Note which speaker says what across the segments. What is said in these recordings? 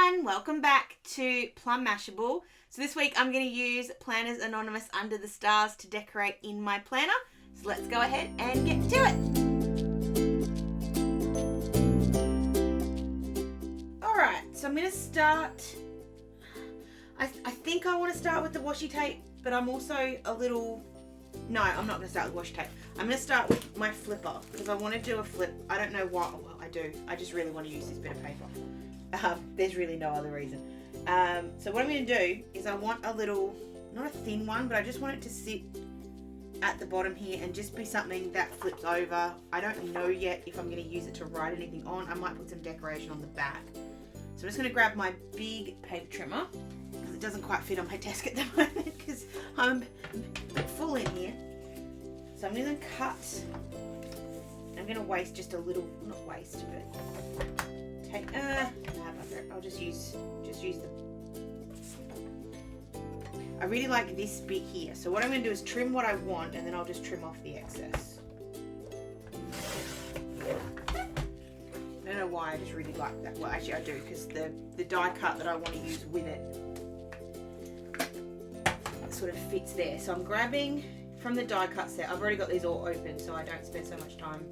Speaker 1: everyone, welcome back to Plum Mashable. So this week I'm going to use Planner's Anonymous Under the Stars to decorate in my planner. So let's go ahead and get to it. Alright, so I'm going to start, I think I want to start with the washi tape, but I'm also a little, no, I'm not going to start with washi tape. I'm going to start with my flipper because I want to do a flip. I don't know why, well I do, I just really want to use this bit of paper. There's really no other reason. So what I'm going to do is I want a little, not a thin one, but I just want it to sit at the bottom here and just be something that flips over. I don't know yet if I'm going to use it to write anything on. I might put some decoration on the back. So I'm just going to grab my big paper trimmer because it doesn't quite fit on my desk at the moment because I'm full in here. So I'm going to cut, I'm going to waste just a little, not waste, but take, I'll just use the, I really like this bit here. So what I'm going to do is trim what I want and then I'll just trim off the excess. I don't know why, I just really like that. Well, actually I do because the die cut that I want to use with it sort of fits there. So I'm grabbing from the die cut set. I've already got these all open so I don't spend so much time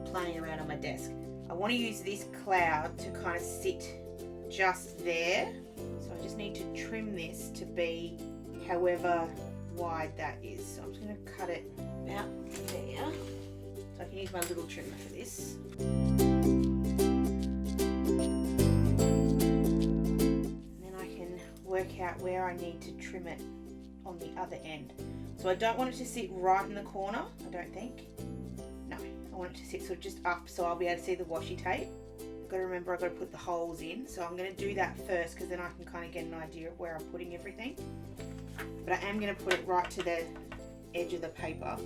Speaker 1: playing around on my desk. I want to use this cloud to kind of sit just there. So I just need to trim this to be however wide that is. So I'm just going to cut it about there. So I can use my little trimmer for this. And then I can work out where I need to trim it on the other end. So I don't want it to sit right in the corner, I don't think. No, I want it to sit sort of just up so I'll be able to see the washi tape. I've got to remember I've got to put the holes in, so I'm going to do that first because then I can kind of get an idea of where I'm putting everything. But I am going to put it right to the edge of the paper.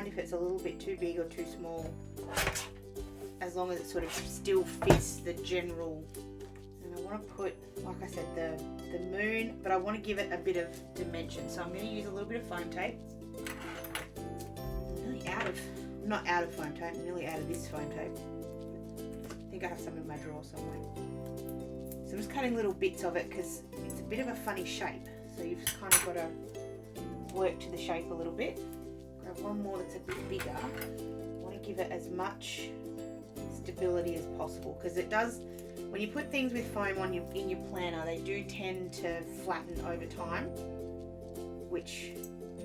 Speaker 1: If it's a little bit too big or too small, as long as it sort of still fits the general. And I want to put, like I said, the moon, but I want to give it a bit of dimension, so I'm going to use a little bit of foam tape. I'm nearly out of, not out of foam tape, I'm nearly out of this foam tape. I think I have some in my drawer somewhere. So I'm just cutting little bits of it because it's a bit of a funny shape, so you've just kind of got to work to the shape a little bit. Grab one more that's a bit bigger. I want to give it as much stability as possible because it does, when you put things with foam on in your planner, they do tend to flatten over time, which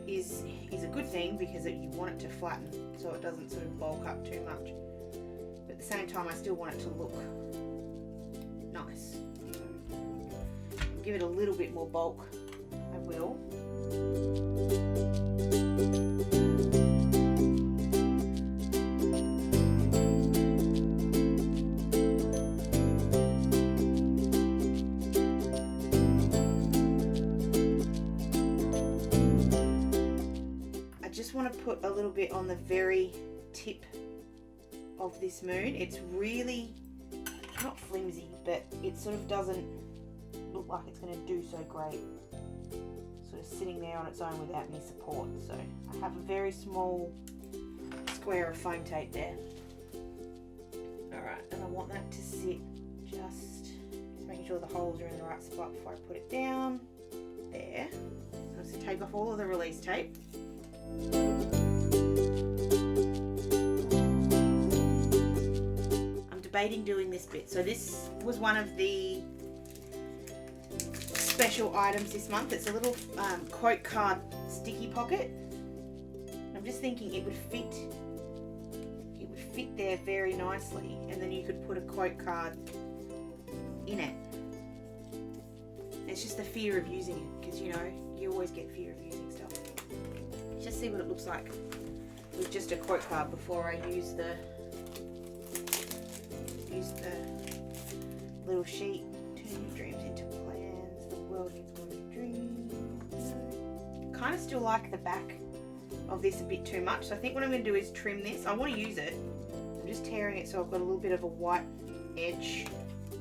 Speaker 1: is a good thing because you want it to flatten so it doesn't sort of bulk up too much. But at the same time, I still want it to look nice. Give it a little bit more bulk, I will. Want to put a little bit on the very tip of this moon. It's really not flimsy, but it sort of doesn't look like it's going to do so great sort of sitting there on its own without any support. So I have a very small square of foam tape there. Alright, and I want that to sit just making sure the holes are in the right spot before I put it down. There. So just take off all of the release tape. I'm debating doing this bit. So this was one of the special items this month. It's a little quote card sticky pocket. I'm just thinking it would fit there very nicely, and then you could put a quote card in it. It's just the fear of using it because you know you always get fear of using stuff. Just see what it looks like with just a quote card before I use the little sheet. Turn your dreams into plans. The world needs more than dreams. Kind of still like the back of this a bit too much, so I think what I'm going to do is trim this. I want to use it. I'm just tearing it so I've got a little bit of a white edge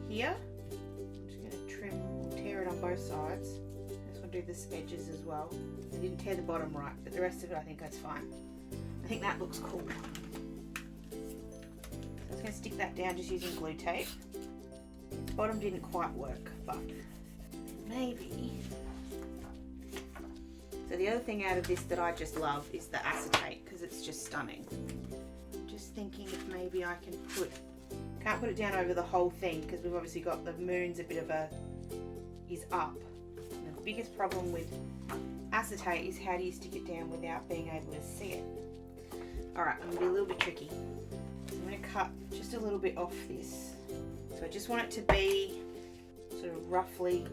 Speaker 1: here. I'm just going to trim or tear it on both sides. I just want to do this edges as well. I didn't tear the bottom right, but the rest of it I think that's fine. I think that looks cool. So I'm just going to stick that down just using glue tape. The bottom didn't quite work, but maybe. So the other thing out of this that I just love is the acetate, because it's just stunning. I'm just thinking if maybe I can can't put it down over the whole thing, because we've obviously got the moon's a bit of is up. And the biggest problem with acetate is how do you stick it down without being able to see it. Alright, I'm going to be a little bit tricky. So I'm going to cut just a little bit off this. So I just want it to be sort of roughly,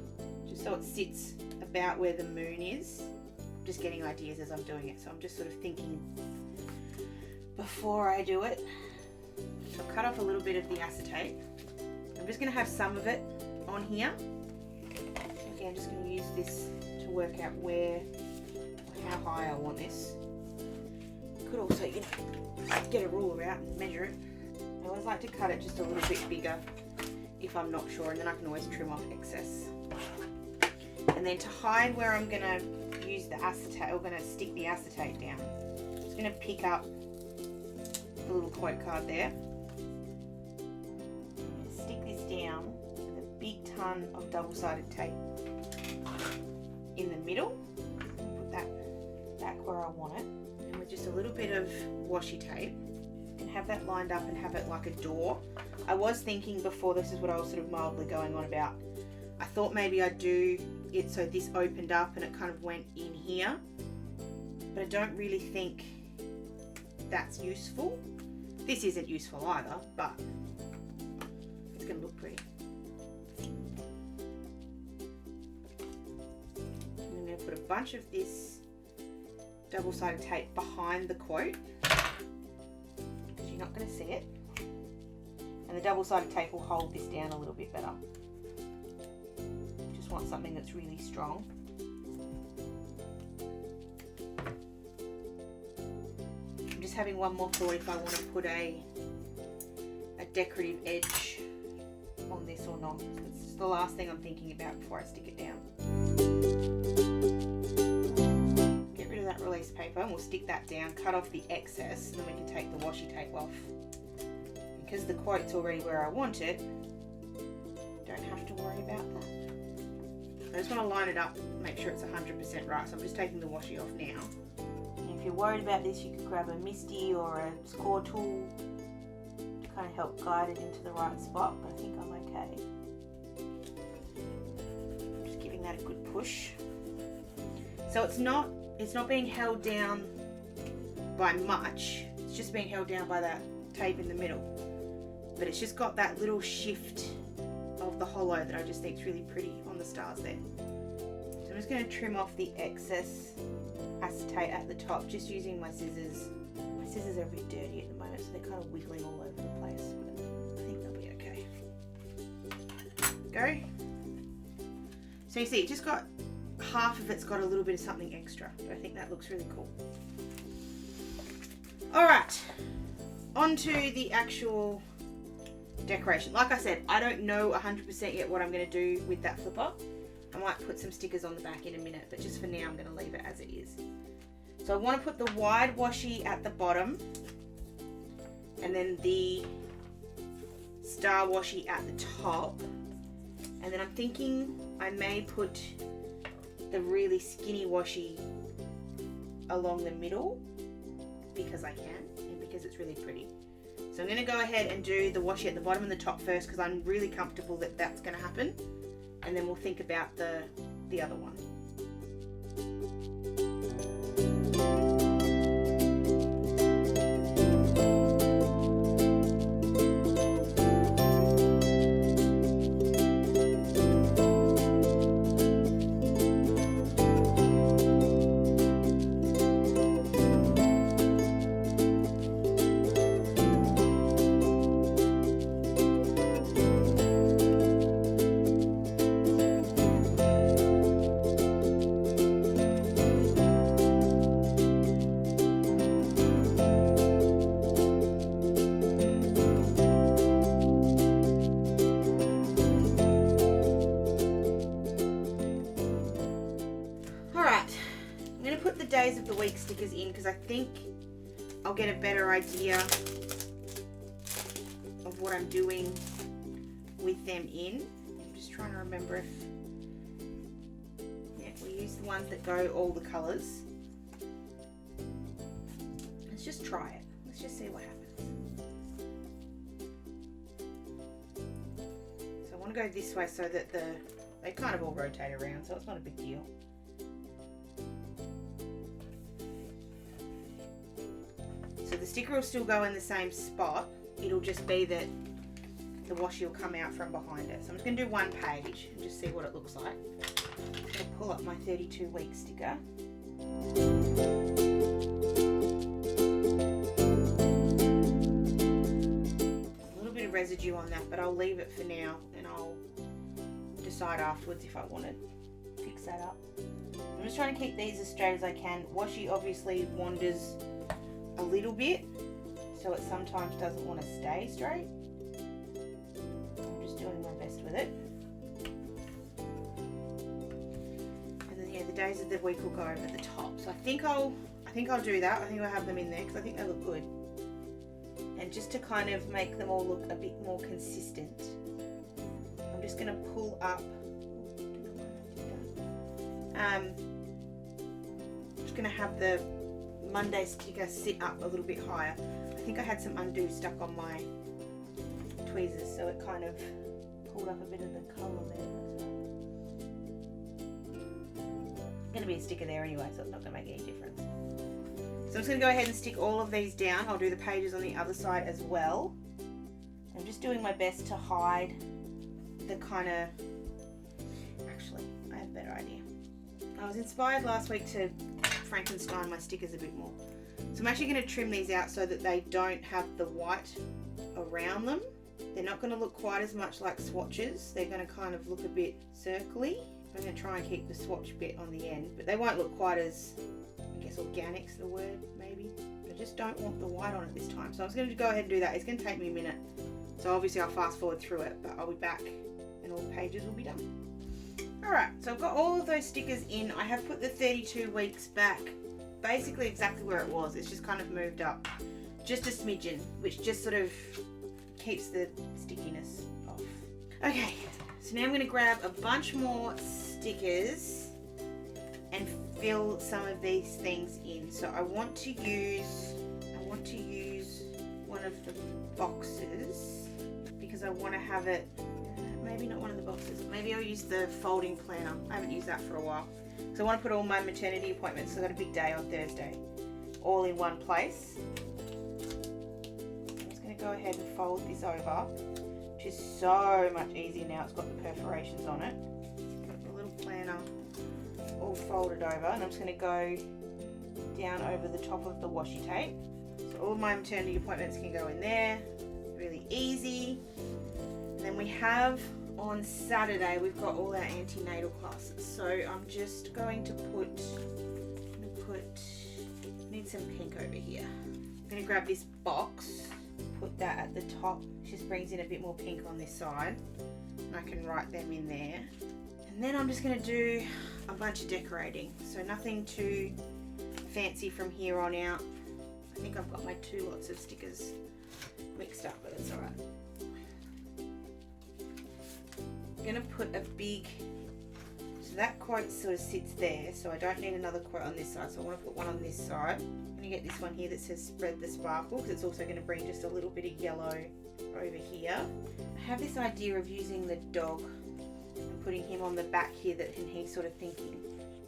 Speaker 1: just so it sits about where the moon is. I'm just getting ideas as I'm doing it, so I'm just sort of thinking before I do it. So I'll cut off a little bit of the acetate. I'm just going to have some of it on here. Okay, I'm just going to use this to work out how high I want this. Could also, you know, get a ruler out and measure it. I always like to cut it just a little bit bigger if I'm not sure, and then I can always trim off excess. And then to hide where I'm going to use the acetate, we're going to stick the acetate down. I'm just going to pick up the little quote card there. Stick this down with a big ton of double-sided tape in the middle. Put that back where I want it. And with just a little bit of washi tape, you can have that lined up and have it like a door. I was thinking before, this is what I was sort of mildly going on about. I thought maybe I'd do it so this opened up and it kind of went in here, but I don't really think that's useful. This isn't useful either, but it's going to look pretty. I'm going to put a bunch of this double-sided tape behind the quote, because you're not going to see it, and the double-sided tape will hold this down a little bit better. Just want something that's really strong. I'm just having one more thought if I want to put a decorative edge on this or not. It's the last thing I'm thinking about before I stick it down. Get rid of that release paper and we'll stick that down, cut off the excess, and then we can take the washi tape off. Because the quote's already where I want it, don't have to worry about that. I just want to line it up, make sure it's 100% right, so I'm just taking the washi off now. And if you're worried about this, you could grab a Misty or a score tool to kind of help guide it into the right spot, but I think I'm okay. Just giving that a good push. So it's not being held down by much, it's just being held down by that tape in the middle. But it's just got that little shift of the holo that I just think is really pretty on the stars there. So I'm just going to trim off the excess acetate at the top, just using my scissors. My scissors are a bit dirty at the moment, so they're kind of wiggling all over the place, but I think they'll be okay. Go. So you see, it just got half of it's got a little bit of something extra, but I think that looks really cool. Alright, onto the actual decoration. Like I said, I don't know 100% yet what I'm going to do with that flipper. I might put some stickers on the back in a minute, but just for now I'm going to leave it as it is. So I want to put the wide washi at the bottom and then the star washi at the top, and then I'm thinking I may put the really skinny washi along the middle because I can and because it's really pretty. So I'm going to go ahead and do the washi at the bottom and the top first because I'm really comfortable that that's going to happen, and then we'll think about the other one. week stickers in because I think I'll get a better idea of what I'm doing with them in. I'm just trying to remember if, yeah, we use the ones that go all the colours. Let's just try it. Let's just see what happens. So I want to go this way so that they kind of all rotate around, so it's not a big deal. So the sticker will still go in the same spot. It'll just be that the washi will come out from behind it. So I'm just going to do one page and just see what it looks like. I'm going to pull up my 32 week sticker. A little bit of residue on that, but I'll leave it for now and I'll decide afterwards if I want to fix that up. I'm just trying to keep these as straight as I can. Washi obviously wanders a little bit, so it sometimes doesn't want to stay straight. I'm just doing my best with it. And then yeah, the days of the week will go over the top. So I think I'll do that. I think I'll have them in there because I think they look good. And just to kind of make them all look a bit more consistent, I'm just going to pull up. I'm just going to have the Monday sticker sit up a little bit higher. I think I had some undo stuck on my tweezers, so it kind of pulled up a bit of the colour there. It's going to be a sticker there anyway, so it's not going to make any difference. So I'm just going to go ahead and stick all of these down. I'll do the pages on the other side as well. I'm just doing my best to hide the kind of... Actually, I have a better idea. I was inspired last week to Frankenstein my stickers a bit more. So I'm actually going to trim these out so that they don't have the white around them. They're not going to look quite as much like swatches. They're going to kind of look a bit circly. I'm going to try and keep the swatch bit on the end, but they won't look quite as, I guess organic's the word maybe. But I just don't want the white on it this time. So I'm just going to go ahead and do that. It's going to take me a minute. So obviously I'll fast forward through it, but I'll be back and all the pages will be done. Alright, so I've got all of those stickers in. I have put the 32 weeks back basically exactly where it was. It's just kind of moved up just a smidgen, which just sort of keeps the stickiness off. Okay, so now I'm going to grab a bunch more stickers and fill some of these things in. So I want to use one of the boxes because I want to have it. Maybe not one of the boxes. Maybe I'll use the folding planner. I haven't used that for a while. So I want to put all my maternity appointments, so I've got a big day on Thursday, all in one place. I'm just going to go ahead and fold this over, which is so much easier now. It's got the perforations on it. Got the little planner all folded over, and I'm just going to go down over the top of the washi tape. So all of my maternity appointments can go in there. Really easy. And then we have on Saturday, we've got all our antenatal classes. So I'm just going to need some pink over here. I'm going to grab this box, put that at the top. It just brings in a bit more pink on this side. And I can write them in there. And then I'm just going to do a bunch of decorating. So nothing too fancy from here on out. I think I've got my two lots of stickers mixed up, but it's alright. I'm going to put a big, so that quote sort of sits there, so I don't need another quote on this side, so I want to put one on this side. I'm going to get this one here that says spread the sparkle, because it's also going to bring just a little bit of yellow over here. I have this idea of using the dog and putting him on the back here, that and he's sort of thinking,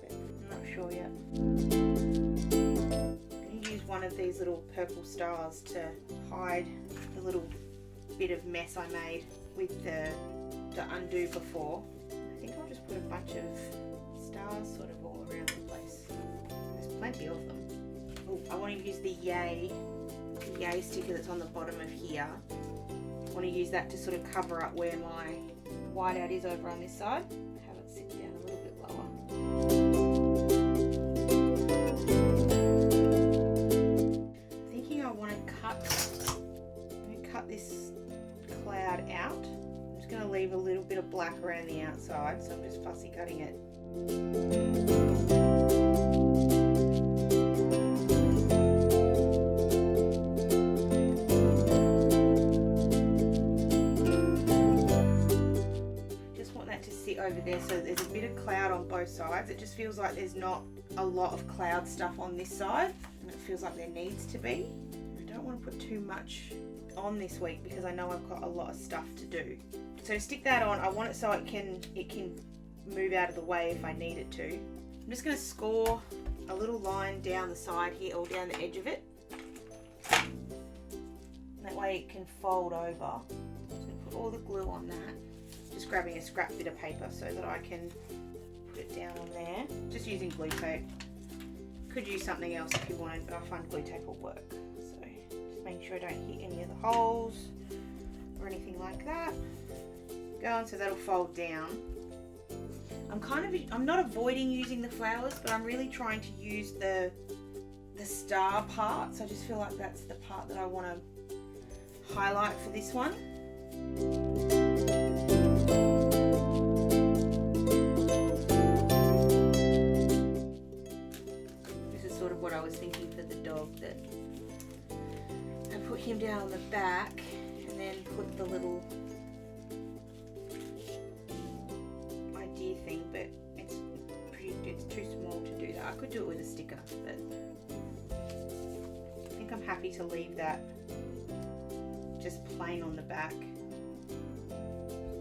Speaker 1: but I'm not sure yet. I'm going to use one of these little purple stars to hide the little bit of mess I made with the undo before. I think I'll just put a bunch of stars sort of all around the place. There's plenty of them. Oh, I want to use the yay sticker that's on the bottom of here. I want to use that to sort of cover up where my whiteout is over on this side. Have it sit down a little bit lower. I'm thinking I want to cut this cloud out. Going to leave a little bit of black around the outside, so I'm just fussy cutting it. over there so there's a bit of cloud on both sides. It just feels like there's not a lot of cloud stuff on this side, and it feels like there needs to be. I don't want to put too much on this week because I know I've got a lot of stuff to do. So to stick that on, I want it so it can move out of the way if I need it to. I'm just going to score a little line down the side here, or down the edge of it. That way it can fold over. I'm just going to put all the glue on that. Just grabbing a scrap bit of paper so that I can put it down on there. Just using glue tape. Could use something else if you wanted, but I find glue tape will work. So just making sure I don't hit any of the holes or anything like that. Go on, so that'll fold down. I'm not avoiding using the flowers, but I'm really trying to use the star part. So I just feel like that's the part that I want to highlight for this one. This is sort of what I was thinking for the dog, that I put him down on the back and then put the little idea thing, but it's too small to do that. I could do it with a sticker, but I think I'm happy to leave that just plain on the back.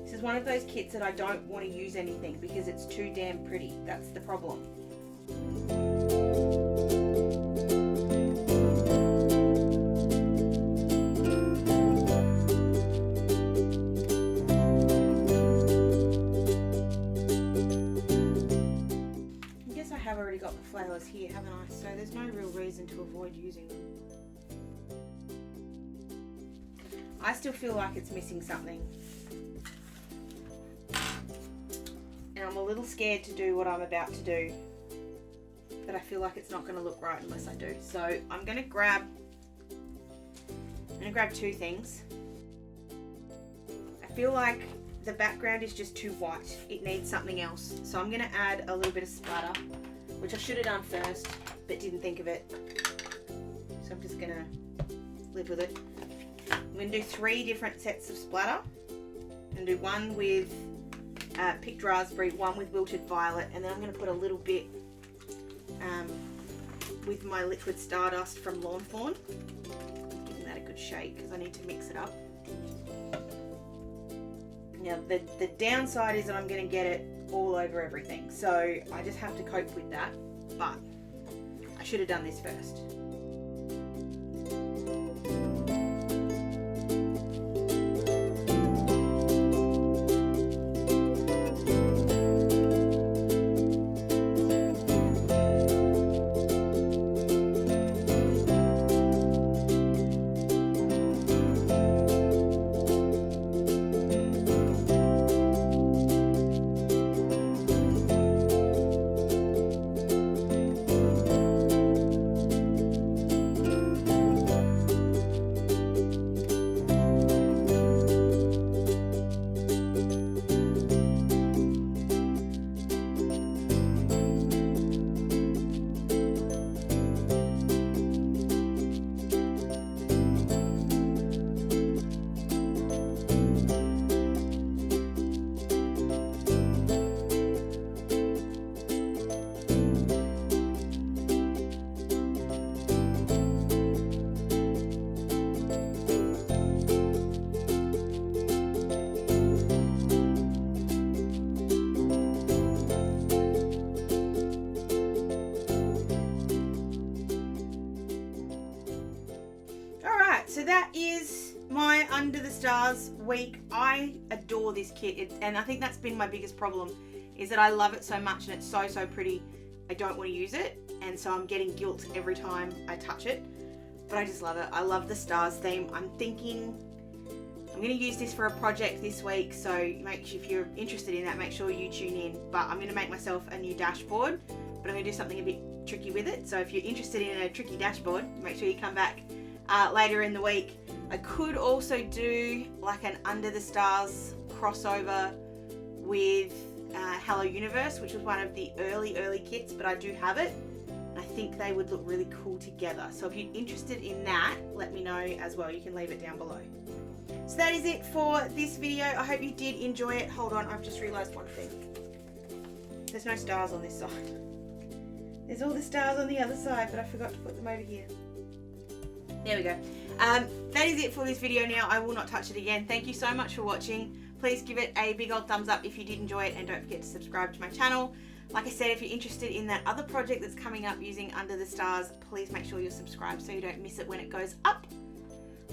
Speaker 1: This is one of those kits that I don't want to use anything because it's too damn pretty. That's the problem. I guess I have already got the flowers here, haven't I? So there's no real reason to avoid using them. I still feel like it's missing something. And I'm a little scared to do what I'm about to do. But I feel like it's not going to look right unless I do. So I'm going to grab two things. I feel like the background is just too white. It needs something else. So I'm going to add a little bit of splatter, which I should have done first, but didn't think of it. So I'm just going to live with it. I'm going to do 3 different sets of splatter. I'm going to do one with picked raspberry, one with wilted violet, and then I'm going to put a little bit with my liquid stardust from Lawn Fawn. Giving that a good shake because I need to mix it up. Now the downside is that I'm going to get it all over everything, so I just have to cope with that, but I should have done this first. So that is my Under the Stars week. I adore this kit, and I think that's been my biggest problem, is that I love it so much and it's so pretty. I don't want to use it, and so I'm getting guilt every time I touch it, but I just love it. I love the stars theme. I'm thinking I'm going to use this for a project this week, so if you're interested in that, make sure you tune in. But I'm going to make myself a new dashboard, but I'm going to do something a bit tricky with it. So if you're interested in a tricky dashboard, make sure you come back later in the week. I could also do like an Under the Stars crossover with Hello Universe, which was one of the early kits, but I do have it, and I think they would look really cool together. So if you're interested in that, let me know as well. You can leave it down below. So that is it for this video. I hope you did enjoy it. Hold on, I've just realized one thing. there's no stars on this side. There's all the stars on the other side, but I forgot to put them over here. There we go. That is it for this video now. I will not touch it again. Thank you so much for watching. Please give it a big old thumbs up if you did enjoy it, and don't forget to subscribe to my channel. Like I said, if you're interested in that other project that's coming up using Under the Stars, please make sure you're subscribed so you don't miss it when it goes up.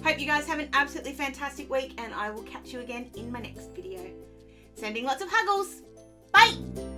Speaker 1: Hope you guys have an absolutely fantastic week, and I will catch you again in my next video. Sending lots of huggles. Bye!